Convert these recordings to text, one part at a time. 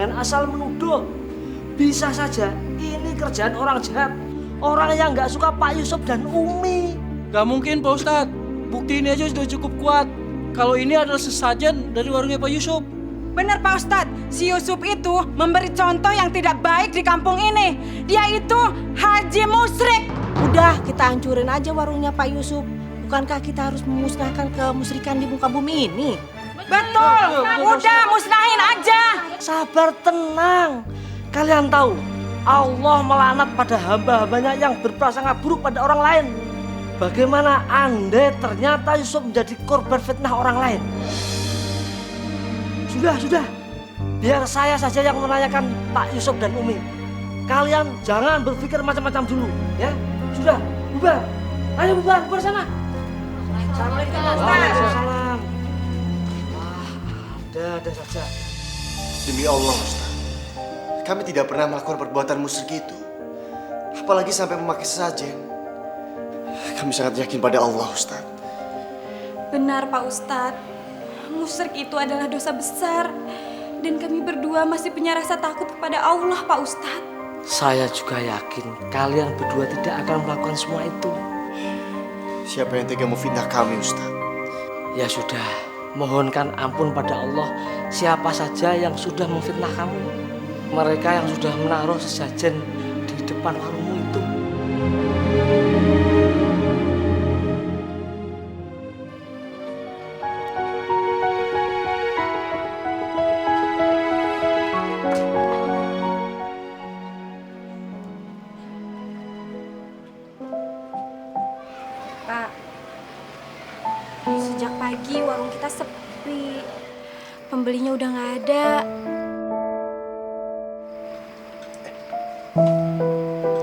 jangan asal menuduh. Bisa saja ini kerjaan orang jahat. Orang yang nggak suka Pak Yusuf dan Umi. Gak mungkin Pak Ustadz. Bukti ini aja sudah cukup kuat. Kalau ini adalah sesajen dari warungnya Pak Yusuf. Benar Pak Ustadz, si Yusuf itu memberi contoh yang tidak baik di kampung ini. Dia itu haji musyrik. Udah, kita hancurin aja warungnya Pak Yusuf. Bukankah kita harus memusnahkan kemusyrikan di muka bumi ini? Betul, udah musnahin aja. Sabar, tenang. Kalian tahu, Allah melaknat pada hamba-hambanya yang berprasangka buruk pada orang lain. Bagaimana andai ternyata Yusuf menjadi korban fitnah orang lain? Sudah. Biar saya saja yang menanyakan Pak Yusuf dan Umi. Kalian jangan berpikir macam-macam dulu, ya. Sudah, bubar. Ayo bubar sana. Assalamualaikum. Waalaikumsalam. Ada saja. Demi Allah, Ustaz. Kami tidak pernah melakukan perbuatan musyrik itu. Apalagi sampai memakai sesajen. Kami sangat yakin pada Allah, Ustaz. Benar Pak Ustadz, musyrik itu adalah dosa besar. Dan kami berdua masih punya rasa takut kepada Allah Pak Ustadz. Saya juga yakin kalian berdua tidak akan melakukan semua itu. Siapa yang tega memfitnah kami, Ustaz? Ya sudah, mohonkan ampun pada Allah siapa saja yang sudah memfitnah kamu. Mereka yang sudah menaruh sesajen di depan warungmu itu. Pak, sejak pagi warung kita sepi. Pembelinya udah nggak ada.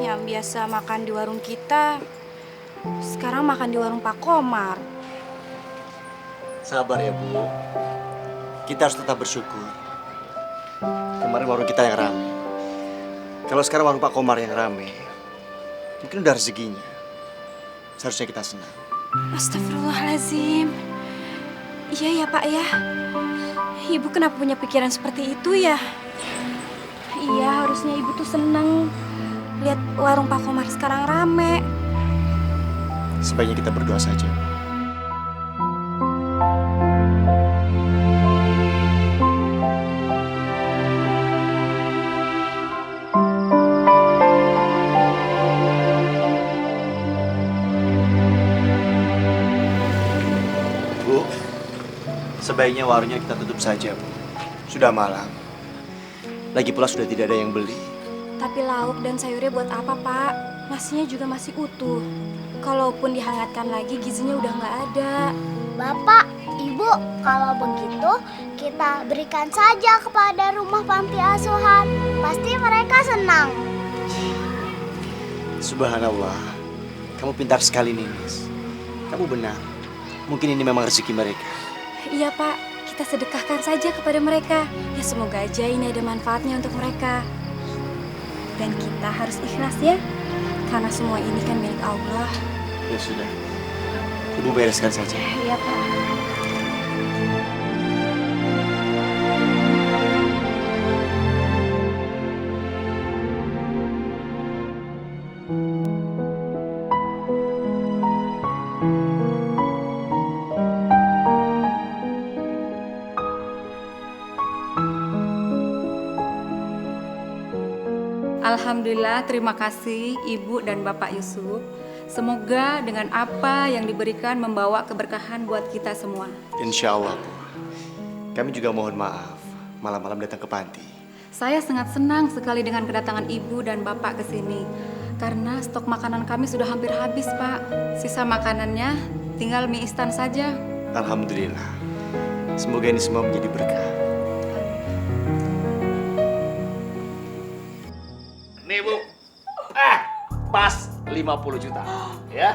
Yang biasa makan di warung kita, sekarang makan di warung Pak Komar. Sabar ya, Bu. Kita harus tetap bersyukur. Kemarin warung kita yang rame. Kalau sekarang warung Pak Komar yang rame, mungkin udah rezekinya. Seharusnya kita senang. Astagfirullahaladzim. Iya ya Pak ya. Ibu kenapa punya pikiran seperti itu ya? Iya, harusnya ibu tuh seneng lihat warung Pak Komar sekarang rame. Sebaiknya kita berdoa saja. Bu, sebaiknya warungnya kita tutup saja, Bu. Sudah malam. Lagi pula sudah tidak ada yang beli. Tapi lauk dan sayurnya buat apa Pak? Nasinya juga masih utuh. Kalaupun dihangatkan lagi gizinya udah nggak ada. Bapak, Ibu, kalau begitu kita berikan saja kepada rumah panti asuhan. Pasti mereka senang. Subhanallah, kamu pintar sekali, Ninis. Kamu benar. Mungkin ini memang rezeki mereka. Iya Pak, kita sedekahkan saja kepada mereka. Ya semoga aja ini ada manfaatnya untuk mereka. Dan kita harus ikhlas ya, karena semua ini kan milik Allah. Ya sudah, Ibu bereskan saja. Iya Pak. Alhamdulillah, terima kasih Ibu dan Bapak Yusuf. Semoga dengan apa yang diberikan membawa keberkahan buat kita semua. Insya Allah, Bu. Kami juga mohon maaf malam-malam datang ke panti. Saya sangat senang sekali dengan kedatangan Ibu dan Bapak ke sini. Karena stok makanan kami sudah hampir habis, Pak. Sisa makanannya tinggal mie instan saja. Alhamdulillah. Semoga ini semua menjadi berkah. Nih Bu, pas 50 juta, ya.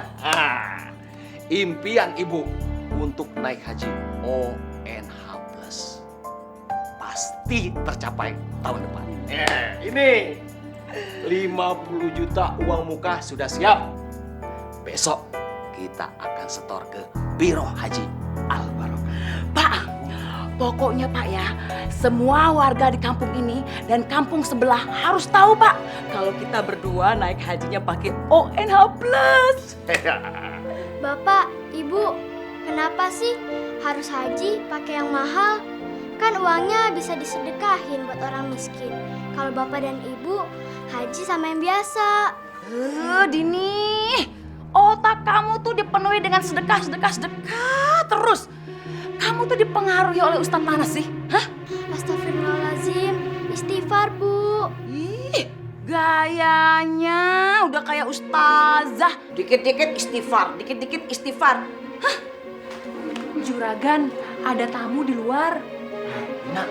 Impian Ibu untuk naik haji ONH Plus pasti tercapai tahun depan. Ini 50 juta uang muka sudah siap. Besok kita akan setor ke Biro Haji Al Barokah. Pak, Pokoknya Pak ya, semua warga di kampung ini dan kampung sebelah harus tahu Pak, kalau kita berdua naik hajinya pakai ONH Plus. Bapak, Ibu, kenapa sih harus haji pakai yang mahal? Kan uangnya bisa disedekahin buat orang miskin. Kalau Bapak dan Ibu haji sama yang biasa. Dini, otak kamu tuh dipenuhi dengan sedekah terus. Kamu tuh dipengaruhi oleh Ustadz mana sih? Hah? Astagfirullahaladzim, istighfar Bu. Ih, gayanya udah kayak ustazah. Dikit-dikit istighfar. Hah? Juragan, ada tamu di luar. Nak,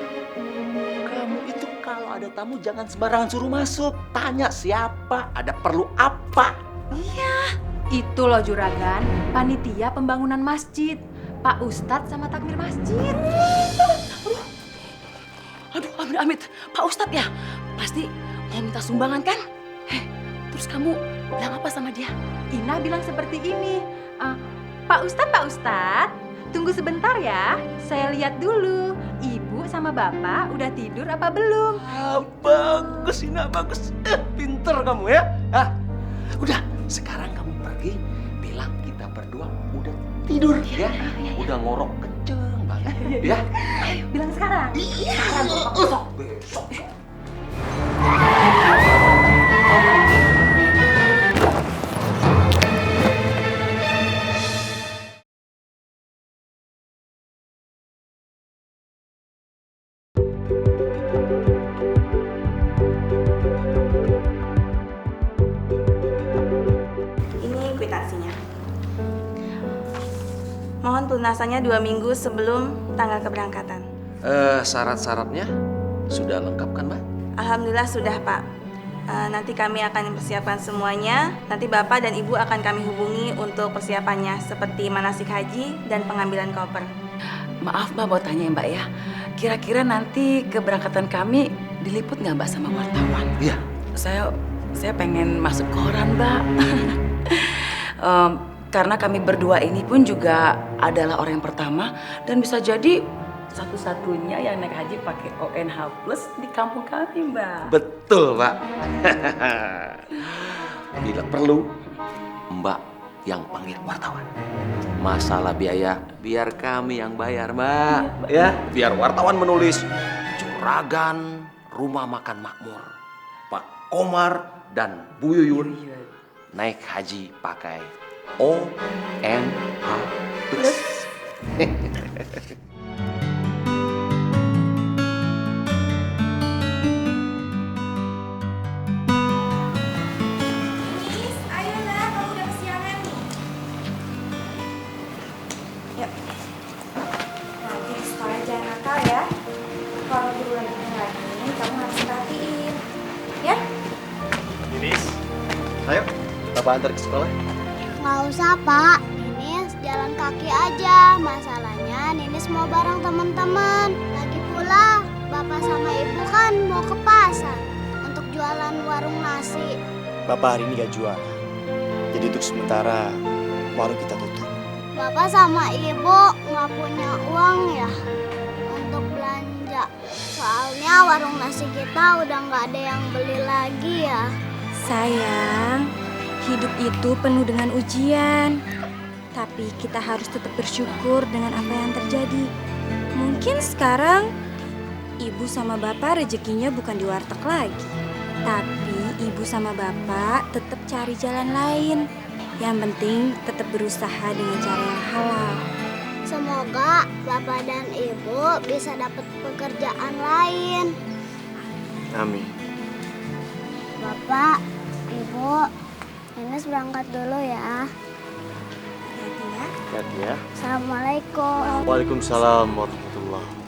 kamu itu kalau ada tamu jangan sembarangan suruh masuk. Tanya siapa, ada perlu apa. Iya, itu loh juragan, panitia pembangunan masjid. Pak Ustadz sama takmir masjid. Aduh, amit-amit. Pak Ustadz ya, pasti mau minta sumbangan kan? Terus kamu bilang apa sama dia? Ina bilang seperti ini, Pak Ustadz, tunggu sebentar ya. Saya lihat dulu, Ibu sama Bapak udah tidur apa belum? Bagus, Ina, bagus. Pinter kamu ya. Udah, sekarang kamu pergi bilang kita berdua udah tidur ya. Udah ngorok kenceng banget ya. Ayo, bilang sekarang. Sekarang besok. Ini kwitansinya. Mohon pelunasannya 2 minggu sebelum tanggal keberangkatan. Syarat-syaratnya sudah lengkap kan, Mbak? Alhamdulillah sudah, Pak. Nanti kami akan mempersiapkan semuanya. Nanti Bapak dan Ibu akan kami hubungi untuk persiapannya seperti manasik haji dan pengambilan koper. Maaf Mbak, mau tanya ya Mbak ya. Kira-kira nanti keberangkatan kami diliput nggak Mbak sama wartawan? Iya. Saya pengen masuk koran Mbak. Karena kami berdua ini pun juga adalah orang yang pertama dan bisa jadi satu-satunya yang naik haji pakai ONH Plus di kampung kami Mbak. Betul, Pak. Bila perlu, Mbak yang panggil wartawan. Masalah biaya biar kami yang bayar, Mbak. Ya, biar wartawan menulis Juragan Rumah Makan Makmur, Pak Komar dan Bu Yuyun naik haji pakai ONH Plus. Ayo, Bapak antar ke sekolah. Nggak usah, Pak. Ninis jalan kaki aja. Masalahnya Ninis mau bareng teman-teman. Lagi pula, Bapak sama Ibu kan mau ke pasar untuk jualan warung nasi. Bapak hari ini gak jual. Jadi untuk sementara warung kita tutup. Bapak sama Ibu nggak punya uang ya untuk belanja. Soalnya warung nasi kita udah nggak ada yang beli lagi ya. Sayang, hidup itu penuh dengan ujian. Tapi kita harus tetap bersyukur dengan apa yang terjadi. Mungkin sekarang Ibu sama Bapak rezekinya bukan di warteg lagi. Tapi Ibu sama Bapak tetap cari jalan lain. Yang penting tetap berusaha dengan cara yang halal. Semoga Bapak dan Ibu bisa dapat pekerjaan lain. Amin. Bapak, Ibu, Ninis berangkat dulu ya. Hati ya. Assalamualaikum. Waalaikumsalam warahmatullahi